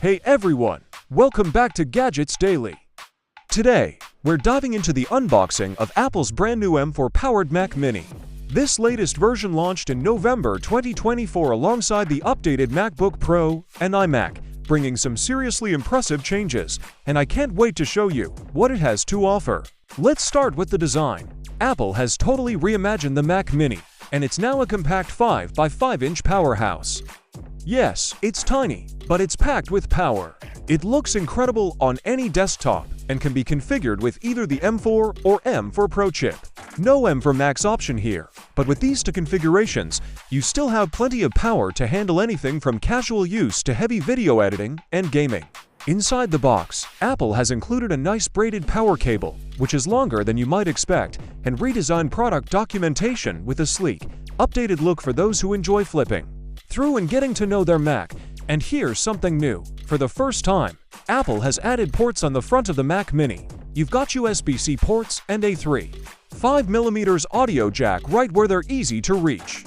Hey everyone, welcome back to Gadgets Daily. Today, we're diving into the unboxing of Apple's brand new M4-powered Mac Mini. This latest version launched in November 2024 alongside the updated MacBook Pro and iMac, bringing some seriously impressive changes, and I can't wait to show you what it has to offer. Let's start with the design. Apple has totally reimagined the Mac Mini, and it's now a compact 5 by 5-inch powerhouse. Yes, it's tiny, but it's packed with power. It looks incredible on any desktop and can be configured with either the M4 or M4 Pro chip. No M4 Max option here, but with these two configurations, you still have plenty of power to handle anything from casual use to heavy video editing and gaming. Inside the box, Apple has included a nice braided power cable, which is longer than you might expect, and redesigned product documentation with a sleek, updated look for those who enjoy flipping through and getting to know their Mac. And here's something new. For the first time, Apple has added ports on the front of the Mac Mini. You've got USB-C ports and a 3.5mm audio jack right where they're easy to reach.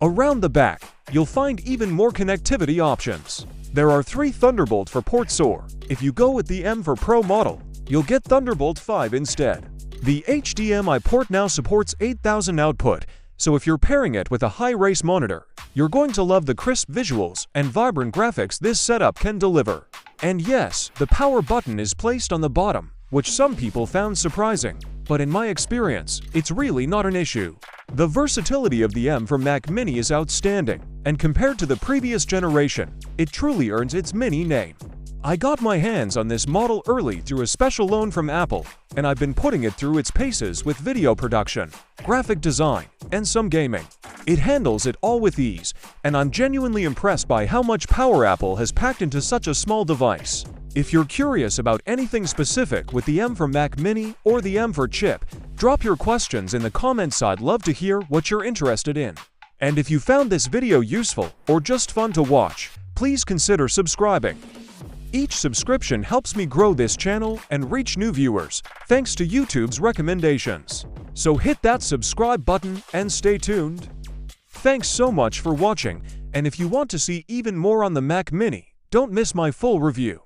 Around the back, you'll find even more connectivity options. There are 3 Thunderbolt for ports, or if you go with the M4 Pro model, you'll get Thunderbolt 5 instead. The HDMI port now supports 8000 output, so if you're pairing it with a high-res monitor, you're going to love the crisp visuals and vibrant graphics this setup can deliver. And yes, the power button is placed on the bottom, which some people found surprising, but in my experience, it's really not an issue. The versatility of the M4 Mac Mini is outstanding, and compared to the previous generation, it truly earns its Mini name. I got my hands on this model early through a special loan from Apple, and I've been putting it through its paces with video production, graphic design, and some gaming. It handles it all with ease, and I'm genuinely impressed by how much power Apple has packed into such a small device. If you're curious about anything specific with the M4 Mac Mini or the M4 chip, drop your questions in the comments. I'd love to hear what you're interested in. And if you found this video useful or just fun to watch, please consider subscribing. Each subscription helps me grow this channel and reach new viewers, thanks to YouTube's recommendations. So hit that subscribe button and stay tuned. Thanks so much for watching, and if you want to see even more on the Mac Mini, don't miss my full review.